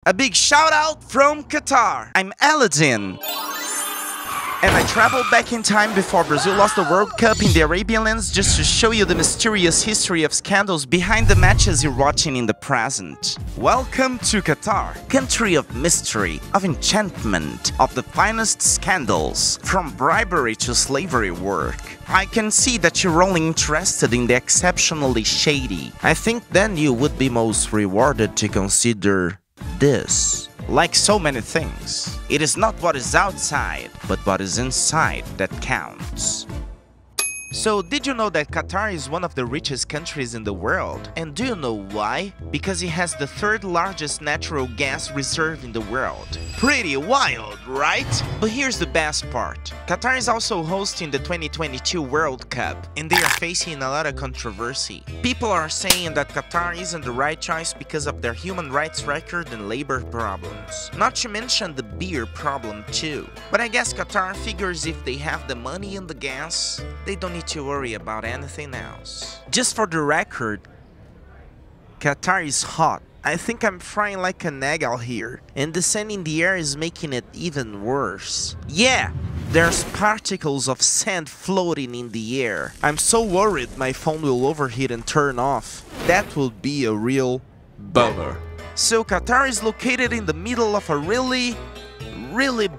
A big shout out from Qatar. I'm Aladdin. And I traveled back in time before Brazil lost the World Cup in the Arabian lands just to show you the mysterious history of scandals behind the matches you're watching in the present. Welcome to Qatar, country of mystery, of enchantment, of the finest scandals, from bribery to slavery work. I can see that you're only interested in the exceptionally shady. I think then you would be most rewarded to consider this. Like so many things, it is not what is outside, but what is inside that counts. So, did you know that Qatar is one of the richest countries in the world? And do you know why? Because it has the third largest natural gas reserve in the world. Pretty wild, right? But here's the best part. Qatar is also hosting the 2022 World Cup, and they are facing a lot of controversy. People are saying that Qatar isn't the right choice because of their human rights record and labor problems. Not to mention the beer problem too. But I guess Qatar figures if they have the money and the gas, they don't need to worry about anything else. Just for the record, Qatar is hot. I think I'm frying like an egg out here, and the sand in the air is making it even worse. Yeah, there's particles of sand floating in the air. I'm so worried my phone will overheat and turn off. That would be a real bummer. So Qatar is located in the middle of a really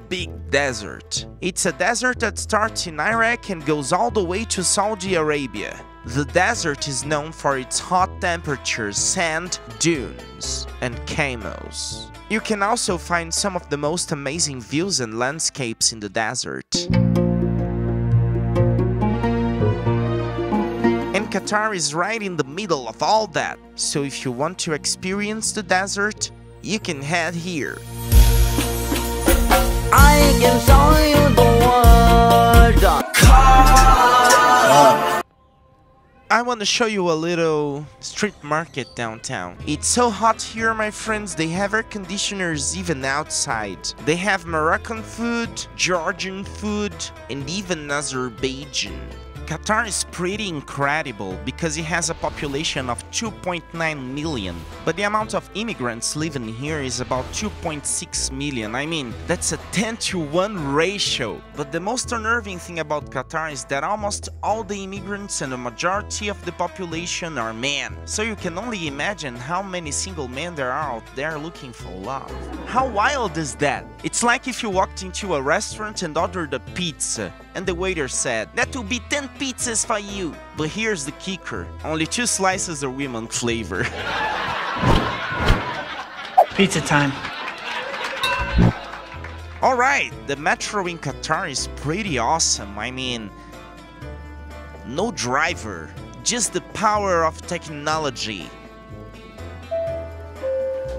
big desert. It's a desert that starts in Iraq and goes all the way to Saudi Arabia. The desert is known for its hot temperatures, sand, dunes, and camels. You can also find some of the most amazing views and landscapes in the desert. And Qatar is right in the middle of all that, so if you want to experience the desert, you can head here. I can show you the world. I want to show you a little street market downtown. It's so hot here, my friends, they have air conditioners even outside. They have Moroccan food, Georgian food, and even Azerbaijan. Qatar is pretty incredible because it has a population of 2.9 million, but the amount of immigrants living here is about 2.6 million. I mean, that's a 10-to-1 ratio. But the most unnerving thing about Qatar is that almost all the immigrants and the majority of the population are men. So you can only imagine how many single men there are out there looking for love. How wild is that? It's like if you walked into a restaurant and ordered a pizza, and the waiter said, "That will be 10 pizzas for you." But here's the kicker, only 2 slices are women flavor. Pizza time. Alright, the metro in Qatar is pretty awesome. I mean, no driver, just the power of technology.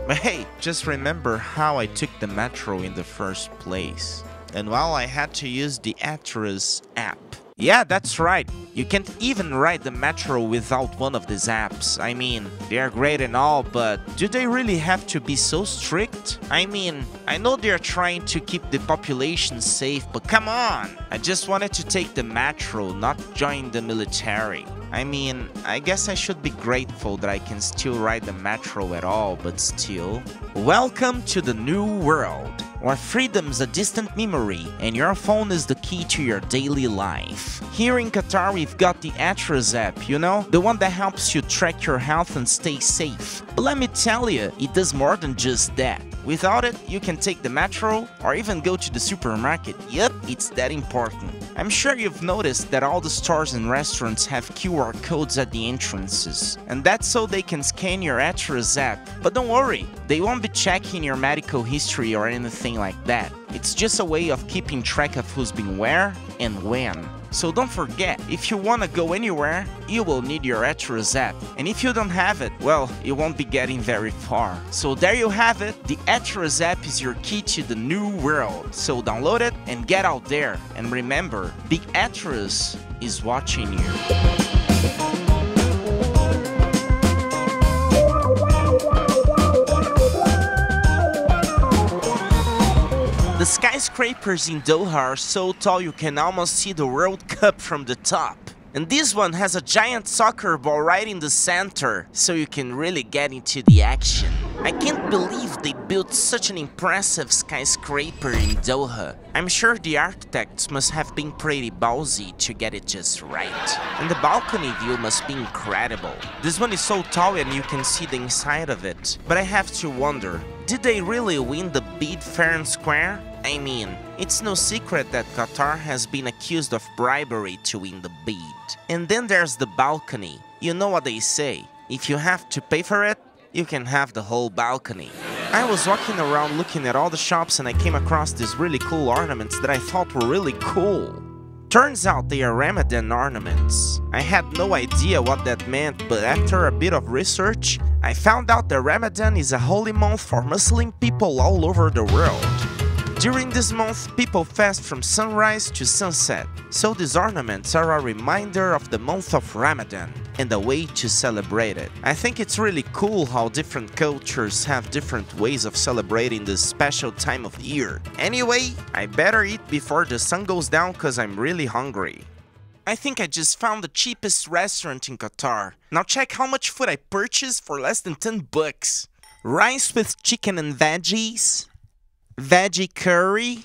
But hey, just remember how I took the metro in the first place. And well, I had to use the Atlas app. Yeah, that's right. You can't even ride the metro without one of these apps. I mean, they are great and all, but do they really have to be so strict? I mean, I know they're trying to keep the population safe, but come on! I just wanted to take the metro, not join the military. I mean, I guess I should be grateful that I can still ride the metro at all, but still. Welcome to the new world, where freedom's a distant memory and your phone is the key to your daily life. Here in Qatar, we've got the Atlas app, you know? The one that helps you track your health and stay safe. But let me tell you, it does more than just that. Without it, you can take the metro or even go to the supermarket. Yep, it's that important. I'm sure you've noticed that all the stores and restaurants have QR codes at the entrances. And that's so they can scan your Atlas app. But don't worry, they won't be checking your medical history or anything like that. It's just a way of keeping track of who's been where and when. So don't forget, if you wanna go anywhere, you will need your Atlas app. And if you don't have it, well, you won't be getting very far. So there you have it, the Atlas app is your key to the new world. So download it and get out there. And remember, the Atlas is watching you. The skyscrapers in Doha are so tall you can almost see the World Cup from the top. And this one has a giant soccer ball right in the center, so you can really get into the action. I can't believe they built such an impressive skyscraper in Doha. I'm sure the architects must have been pretty ballsy to get it just right. And the balcony view must be incredible. This one is so tall and you can see the inside of it. But I have to wonder, did they really win the bid fair and square? I mean, it's no secret that Qatar has been accused of bribery to win the bid. And then there's the balcony. You know what they say, if you have to pay for it, you can have the whole balcony. I was walking around looking at all the shops and I came across these really cool ornaments that I thought were really cool. Turns out they are Ramadan ornaments. I had no idea what that meant, but after a bit of research, I found out that Ramadan is a holy month for Muslim people all over the world. During this month, people fast from sunrise to sunset, so these ornaments are a reminder of the month of Ramadan and a way to celebrate it. I think it's really cool how different cultures have different ways of celebrating this special time of year. Anyway, I better eat before the sun goes down cause I'm really hungry. I think I just found the cheapest restaurant in Qatar. Now check how much food I purchased for less than 10 bucks. Rice with chicken and veggies, veggie curry,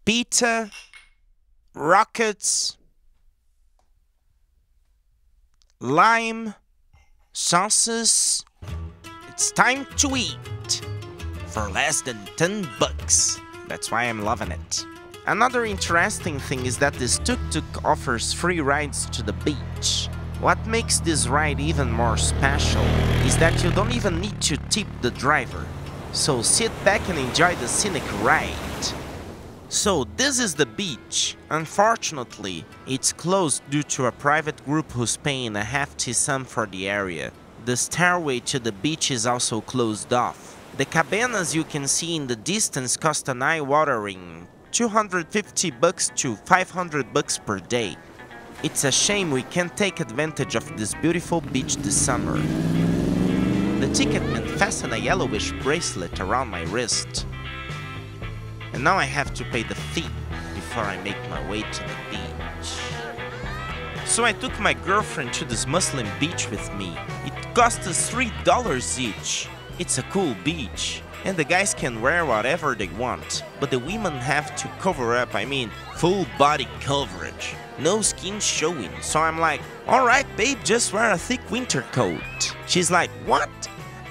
pita, rockets, lime, sauces. It's time to eat for less than 10 bucks. That's why I'm loving it. Another interesting thing is that this tuk-tuk offers free rides to the beach. What makes this ride even more special is that you don't even need to tip the driver. So sit back and enjoy the scenic ride. So this is the beach. Unfortunately, it's closed due to a private group who's paying a hefty sum for the area. The stairway to the beach is also closed off. The cabanas you can see in the distance cost an eye-watering 250 bucks to 500 bucks per day. It's a shame we can't take advantage of this beautiful beach this summer. The ticket man fastened a yellowish bracelet around my wrist. And now I have to pay the fee before I make my way to the beach. So I took my girlfriend to this Muslim beach with me. It cost us $3 each. It's a cool beach, and the guys can wear whatever they want, but the women have to cover up, I mean, full body coverage. No skin showing, so I'm like, alright babe, just wear a thick winter coat. She's like, what?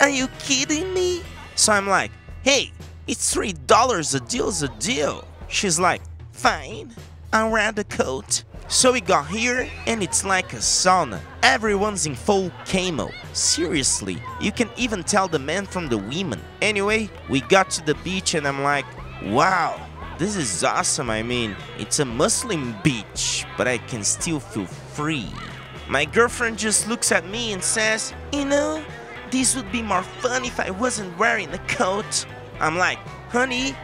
Are you kidding me? So I'm like, hey, it's $3, a deal's a deal. She's like, fine, I'll wear the coat. So we got here and it's like a sauna. Everyone's in full camo. Seriously, you can even tell the men from the women. Anyway, we got to the beach and I'm like, wow, this is awesome. I mean, it's a Muslim beach, but I can still feel free. My girlfriend just looks at me and says, you know, this would be more fun if I wasn't wearing a coat. I'm like, honey,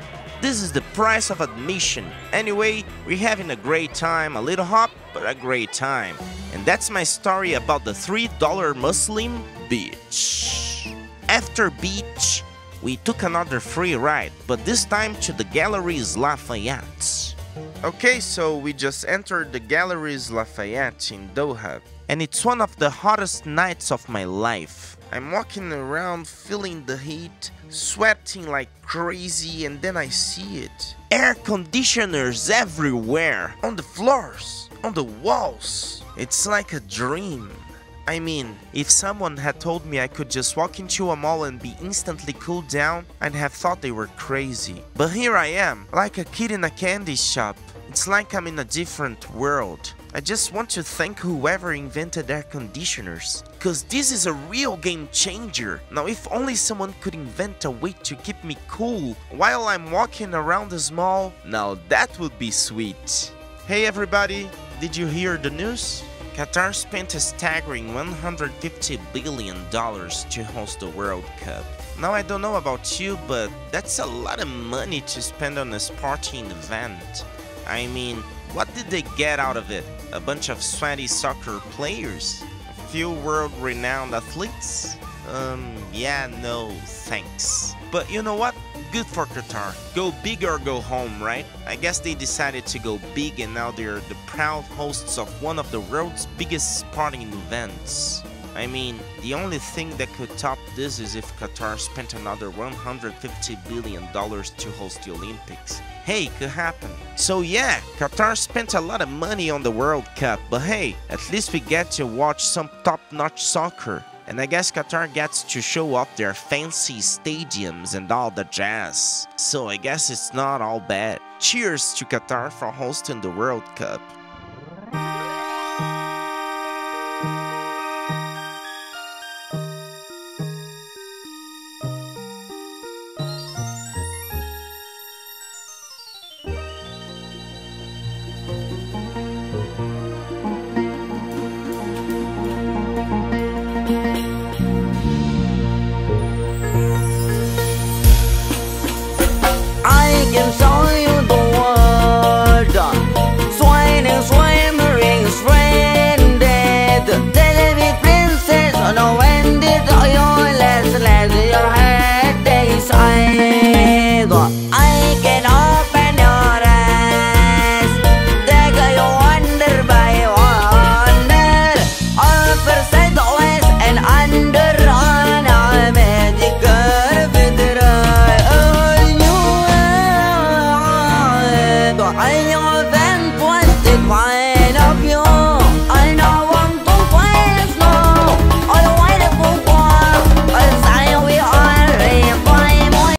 this is the price of admission. Anyway, we're having a great time, a little hot, but a great time. And that's my story about the $3 Muslim beach. After beach, we took another free ride, but this time to the Galleries Lafayette. Okay, so we just entered the Galleries Lafayette in Doha, and it's one of the hottest nights of my life. I'm walking around feeling the heat, sweating like crazy, and then I see it. Air conditioners everywhere, on the floors, on the walls. It's like a dream. I mean, if someone had told me I could just walk into a mall and be instantly cooled down, I'd have thought they were crazy. But here I am, like a kid in a candy shop. It's like I'm in a different world. I just want to thank whoever invented air conditioners, cause this is a real game changer. Now if only someone could invent a way to keep me cool while I'm walking around this mall, now that would be sweet. Hey everybody, did you hear the news? Qatar spent a staggering $150 billion to host the World Cup. Now I don't know about you, but that's a lot of money to spend on a sporting event. I mean, what did they get out of it? A bunch of sweaty soccer players? A few world-renowned athletes? Yeah, no, thanks. But you know what? Good for Qatar. Go big or go home, right? I guess they decided to go big and now they're the proud hosts of one of the world's biggest sporting events. I mean, the only thing that could top this is if Qatar spent another $150 billion to host the Olympics. Hey, could happen. So yeah, Qatar spent a lot of money on the World Cup, but hey, at least we get to watch some top-notch soccer. And I guess Qatar gets to show off their fancy stadiums and all the jazz. So I guess it's not all bad. Cheers to Qatar for hosting the World Cup.